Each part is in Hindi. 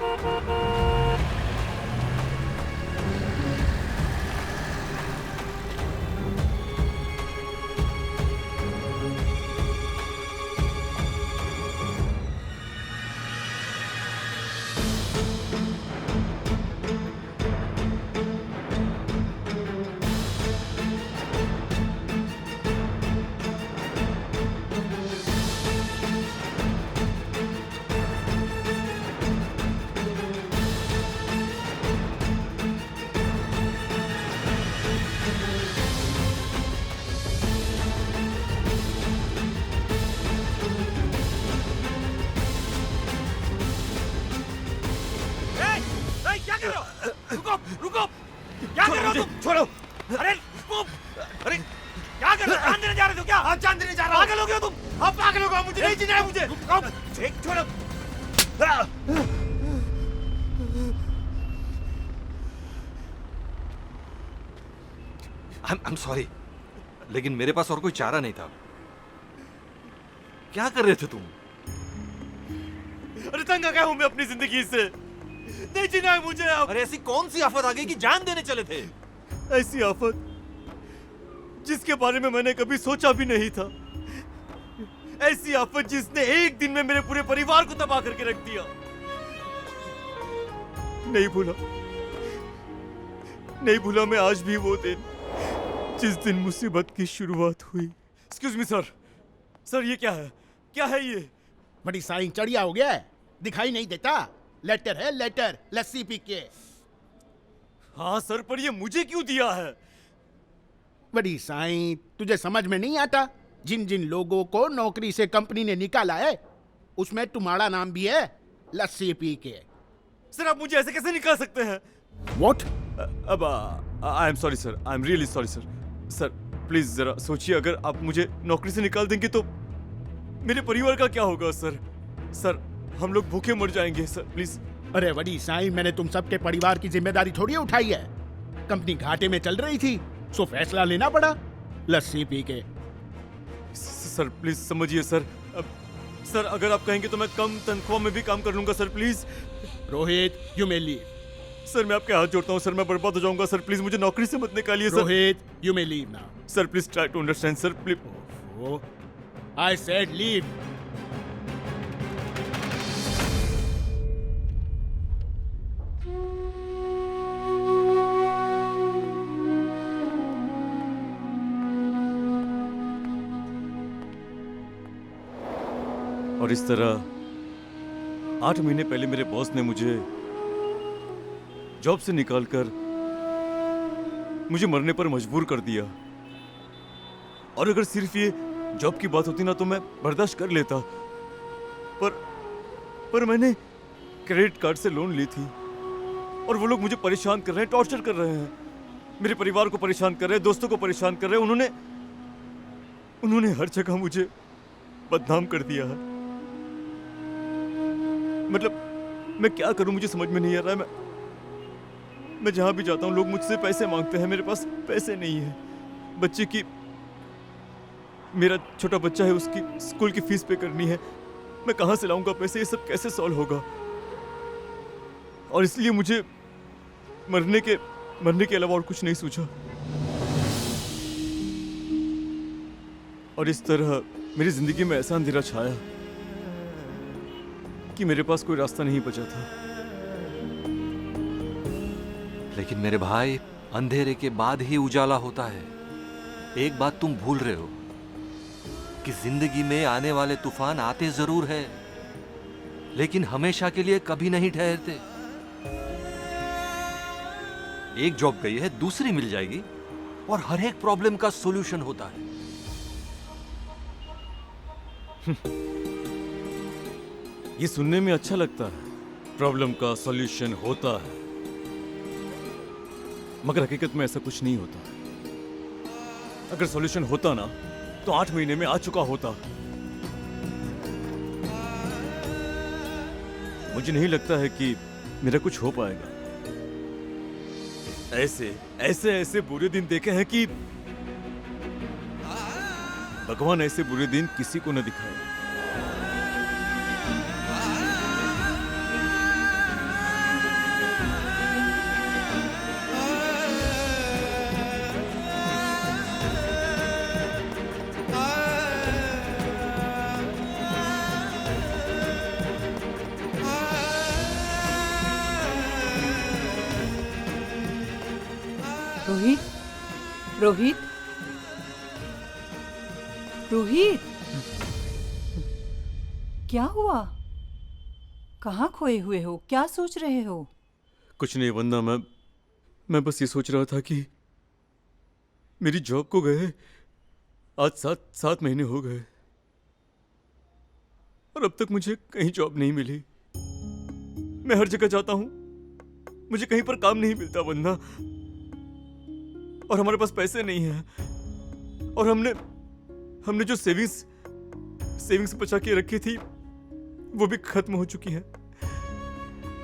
क्या कर रहे हो? रुको रुको, क्या कर रहे हो तुम? छोड़ो। अरे रुको, अरे क्या कर रहे हो? जान देने जा रहे हो क्या? हाँ, जान देने जा रहा हूँ। पागल हो गए हो तुम? आप पागल हो गए, मुझे नहीं जीना है मुझे। एक छोड़ो। I'm sorry, लेकिन मेरे पास और कोई चारा नहीं था। क्या कर रहे थे तुम? अरे तंग आ गया हूँ मैं अपनी जिंदगी से, नहीं जीना है मुझे अब। अरे ऐसी कौन सी आफत आ गई कि जान देने चले थे? ऐसी आफत जिसके बारे में मैंने कभी सोचा भी नहीं था। ऐसी आफत जिसने एक दिन में मेरे पूरे परिवार को तबाह करके रख दिया। नहीं भूला मैं आज भी वो दिन जिस दिन मुसीबत की शुरुआत हुई। एक्सक्यूज मी सर, ये क्या है? क्या है ये? बड़ी साईं चढ़िया हो गया है, दिखाई नहीं देता? लेटर है लेटर, लस्सी पी के। हाँ सर, पर ये मुझे क्यों दिया है? बड़ी साईं, तुझे समझ में नहीं आता? जिन जिन लोगों को नौकरी से कंपनी ने निकाला है उसमें तुम्हारा नाम भी है, लस्सी पी के। सर आप मुझे ऐसे कैसे निकाल सकते हैं? What? अब I am sorry sir, I am really sorry sir. Sir please जरा सोचिए, अगर आप मुझे नौकरी से निकाल देंगे तो मेरे परिवार का क्या होगा सर? सर हम लोग भूखे मर जाएंगे सर, प्लीज। अरे बड़ी साईं, मैंने तुम सबके परिवार की जिम्मेदारी थोड़ी उठाई है। कंपनी घाटे में चल रही थी, सो फैसला लेना पड़ा, लस्सी पी के। सर प्लीज समझिए सर। सर अगर आप कहेंगे तो मैं कम तनख्वाह में भी काम कर लूंगा sir, please. Rohit, you may leave. Sir मैं आपके हाथ जोड़ता हूँ सर, मैं बर्बाद हो जाऊंगा सर, प्लीज मुझे नौकरी से मत निकालिए sir. Rohit, you may leave now. Sir please try to understand sir, please. I said leave. और इस तरह 8 महीने पहले मेरे बॉस ने मुझे जॉब से निकालकर मुझे मरने पर मजबूर कर दिया। और अगर सिर्फ ये जॉब की बात होती ना तो मैं बर्दाश्त कर लेता, पर मैंने क्रेडिट कार्ड से लोन ली थी और वो लोग मुझे परेशान कर रहे हैं, टॉर्चर कर रहे हैं, मेरे परिवार को परेशान कर रहे हैं, दोस्तों को परेशान कर रहे हैं। उन्होंने हर जगह मुझे बदनाम कर दिया है। मतलब मैं क्या करूं, मुझे समझ में नहीं आ रहा है। मैं जहां भी जाता हूं लोग मुझसे पैसे मांगते हैं, मेरे पास पैसे नहीं है। बच्चे की, मेरा छोटा बच्चा है, उसकी स्कूल की फीस पे करनी है, मैं कहां से लाऊंगा पैसे? ये सब कैसे सॉल्व होगा? और इसलिए मुझे मरने के अलावा और कुछ नहीं सूझा। और इस तरह मेरी जिंदगी में ऐसा अंधेरा छाया कि मेरे पास कोई रास्ता नहीं बचा था। लेकिन मेरे भाई, अंधेरे के बाद ही उजाला होता है। एक बात तुम भूल रहे हो कि जिंदगी में आने वाले तूफान आते जरूर है, लेकिन हमेशा के लिए कभी नहीं ठहरते। एक जॉब गई है, दूसरी मिल जाएगी और हर एक प्रॉब्लम का सॉल्यूशन होता है। ये सुनने में अच्छा लगता है, प्रॉब्लम का सॉल्यूशन होता है, मगर हकीकत में ऐसा कुछ नहीं होता। अगर सॉल्यूशन होता ना तो 8 महीने में आ चुका होता। मुझे नहीं लगता है कि मेरा कुछ हो पाएगा। ऐसे बुरे दिन देखे हैं कि भगवान ऐसे बुरे दिन किसी को न दिखाए। रोहित, रोहित, क्या हुआ? कहाँ खोए हुए हो? क्या सोच रहे हो? कुछ नहीं वंदना, मैं बस ये सोच रहा था कि मेरी जॉब को गए आज 7 महीने हो गए और अब तक मुझे कहीं जॉब नहीं मिली। मैं हर जगह जाता हूं, मुझे कहीं पर काम नहीं मिलता वंदना, और हमारे पास पैसे नहीं हैं, और हमने जो सेविंग्स बचा के रखी थी वो भी खत्म हो चुकी है।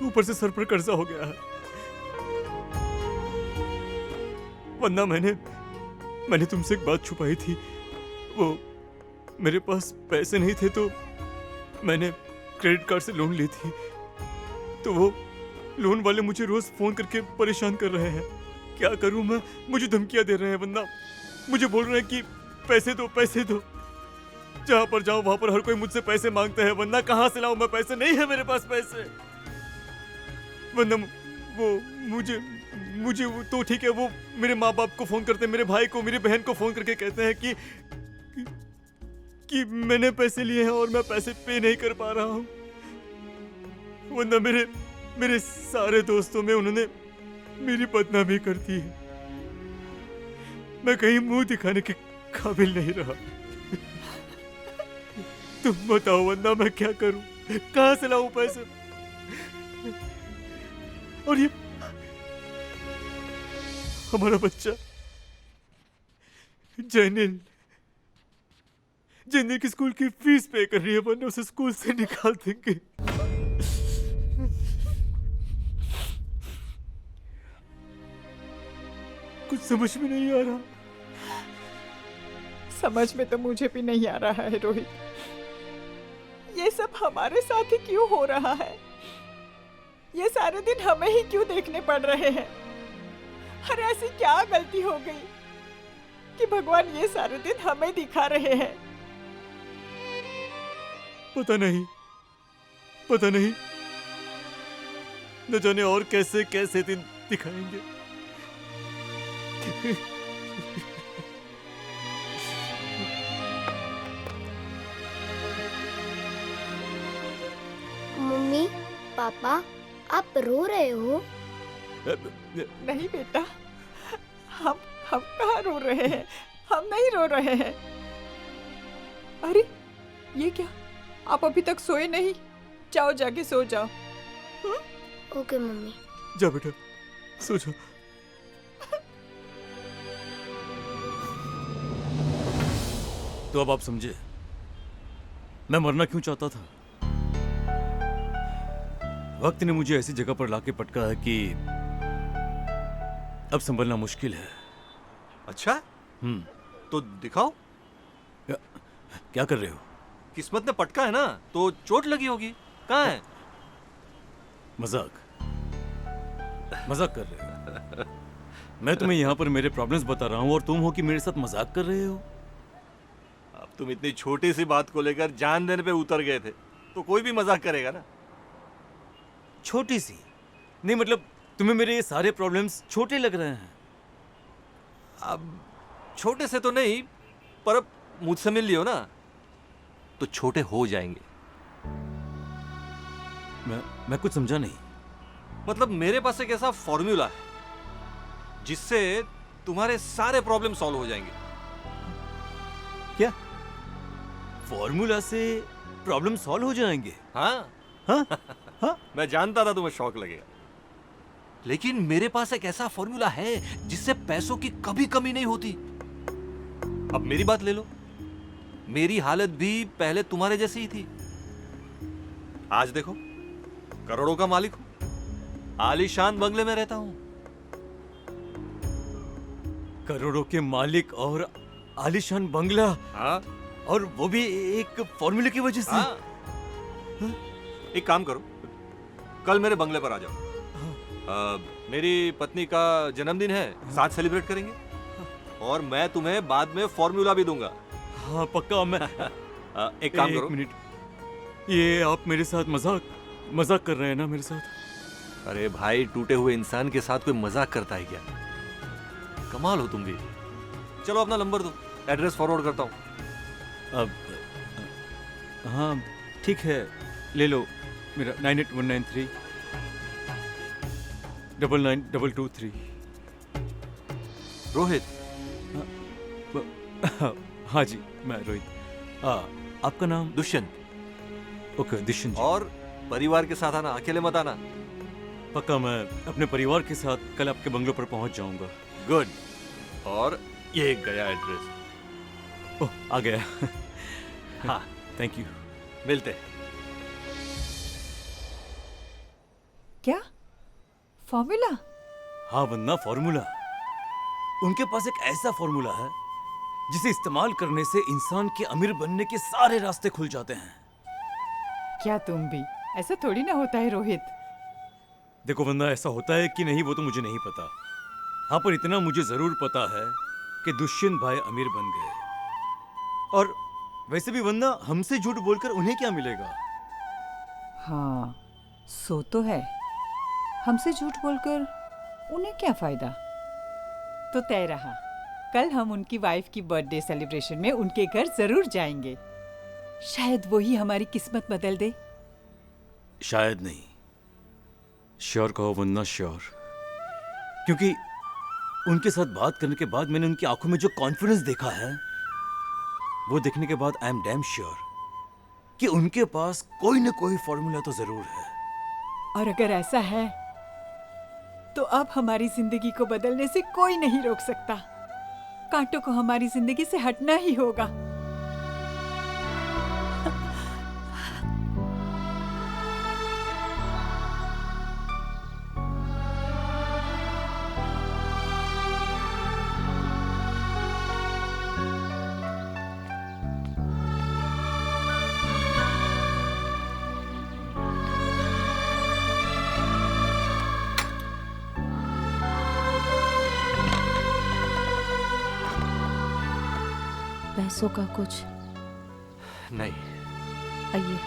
ऊपर से सर पर कर्जा हो गया है। वंदना, मैंने तुमसे एक बात छुपाई थी। वो मेरे पास पैसे नहीं थे तो मैंने क्रेडिट कार्ड से लोन ली थी, तो वो लोन वाले मुझे रोज फोन करके परेशान कर रहे हैं। क्या करूं मैं? मुझे धमकियां दे रहे हैं वंदना, मुझे बोल रहे हैं कि पैसे दो पैसे दो। जहां पर जाऊं वहां पर हर कोई मुझसे पैसे मांगते हैं वंदना, कहां से लाऊं मैं पैसे? नहीं है मेरे पास पैसे वंदना। वो मुझे वो तो ठीक है, वो मेरे माँ बाप को फोन करते हैं, मेरे भाई को, मेरी बहन को फोन करके कहते हैं कि मैंने पैसे लिए हैं और मैं पैसे पे नहीं कर पा रहा हूं। वरना मेरे सारे दोस्तों में उन्होंने मेरी बदनामी कर दी है। मैं कहीं मुंह दिखाने के काबिल नहीं रहा। तुम बताओ वरना मैं क्या करूं? कहां से लाऊं पैसे? और ये हमारा बच्चा जैनिल की स्कूल की फीस पे कर रही है, वरना उसे स्कूल से निकाल देंगे। कुछ समझ में नहीं आ रहा। समझ में तो मुझे भी नहीं आ रहा है रोहित, ये सब हमारे साथ ही क्यों हो रहा है? ये सारे दिन हमें ही क्यों देखने पड़ रहे हैं? अरे ऐसी क्या गलती हो गई कि भगवान ये सारे दिन हमें दिखा रहे हैं? पता नहीं न जाने और कैसे कैसे दिन दिखाएंगे। मम्मी, पापा, आप रो रहे हो? नहीं बेटा, हम कहाँ रो रहे हैं? हम नहीं रो रहे हैं। अरे ये क्या, आप अभी तक सोए नहीं? जाओ जाके सो जाओ। Okay mummy. जा बेटा, सो जा। तो अब आप समझे मैं मरना क्यों चाहता था। वक्त ने मुझे ऐसी जगह पर लाके पटका है कि अब संभलना मुश्किल है। अच्छा? तो दिखाओ। क्या कर रहे हो? किस्मत ने पटका है ना, तो चोट लगी होगी। कहाँ है? मजाक कर रहे हो? मैं तुम्हें यहाँ पर मेरे प्रॉब्लम्स बता रहा हूँ और तुम हो कि मेरे साथ मजाक कर रहे हो। अब तुम इतनी छोटी सी बात को लेकर जान देने पे उतर गए थे, तो कोई भी मजाक करेगा ना। छोटी सी नहीं, मतलब तुम्हें मेरे ये सारे प्रॉब्लम्स छोटे लग रहे हैं? अब छोटे से तो नहीं, पर अब मुझसे मिल लियो ना तो छोटे हो जाएंगे। मैं कुछ समझा नहीं। मतलब मेरे पास एक ऐसा फॉर्मूला है जिससे तुम्हारे सारे प्रॉब्लम सॉल्व हो जाएंगे। क्या फॉर्मूला से प्रॉब्लम सॉल्व हो जाएंगे? हाँ हाँ हाँ। मैं जानता था तुम्हें शौक लगेगा, लेकिन मेरे पास एक ऐसा फॉर्मूला है जिससे पैसों की कभी कमी नहीं होती। अब मेरी बात ले लो, मेरी हालत भी पहले तुम्हारे जैसी ही थी। आज देखो, करोड़ों का मालिक हूं, आलीशान बंगले में रहता हूं। करोड़ों के मालिक और आलीशान बंगला। हाँ, और वो भी एक फॉर्मूले की वजह से। हाँ। एक काम करो, कल मेरे बंगले पर आ जाओ। मेरी पत्नी का जन्मदिन है, साथ सेलिब्रेट करेंगे, और मैं तुम्हें बाद में फॉर्मूला भी दूंगा। हाँ पक्का। मैं एक काम करो। मिनट, ये आप मेरे साथ मजाक कर रहे हैं ना मेरे साथ? अरे भाई, टूटे हुए इंसान के साथ कोई मजाक करता है क्या? कमाल हो तुम भी। चलो अपना नंबर दो, एड्रेस फॉरवर्ड करता हूँ। अब हाँ ठीक है, ले लो मेरा 98193 99223। रोहित, हाँ जी, मैं रोहित। आपका नाम? दुष्यंत। ओके दुष्यंत जी। और परिवार के साथ आना, अकेले मत आना। पक्का मैं अपने परिवार के साथ कल आपके बंगलो पर पहुंच जाऊंगा। गुड। और ये गया एड्रेस। ओह आ गया। हाँ, थैंक यू। मिलते हैं। क्या फॉर्मूला? हाँ वंदना, फॉर्मूला। उनके पास एक ऐसा फॉर्मूला है जिसे इस्तेमाल करने से इंसान के अमीर बनने के सारे रास्ते खुल जाते हैं। क्या तुम भी? ऐसा थोड़ी ना होता है रोहित। देखो वंदना, ऐसा होता है कि नहीं वो तो मुझे नहीं पता। हाँ पर इतना मुझे जरूर पता है कि दुष्यंत भाई अमीर बन गए। और वैसे भी वंदना, हमसे झूठ बोलकर उन्हें क्या मिलेगा? हाँ सो तो है, हमसे झूठ बोलकर उन्हें क्या फायदा। तो तय रहा, कल हम उनकी वाइफ की बर्थडे सेलिब्रेशन में उनके घर जरूर जाएंगे। शायद वही हमारी किस्मत बदल दे। शायद नहीं, श्योर कहो वंदना, श्योर। क्योंकि उनके साथ बात करने के बाद मैंने उनकी आंखों में जो कॉन्फिडेंस देखा है, वो देखने के बाद आई एम डैम श्योर कि उनके पास कोई ना कोई फॉर्मूला तो जरूर है। और अगर ऐसा है तो अब हमारी जिंदगी को बदलने से कोई नहीं रोक सकता। कांटों को हमारी जिंदगी से हटना ही होगा। पैसों का कुछ? नहीं। आइए,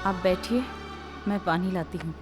आप बैठिए, मैं पानी लाती हूँ।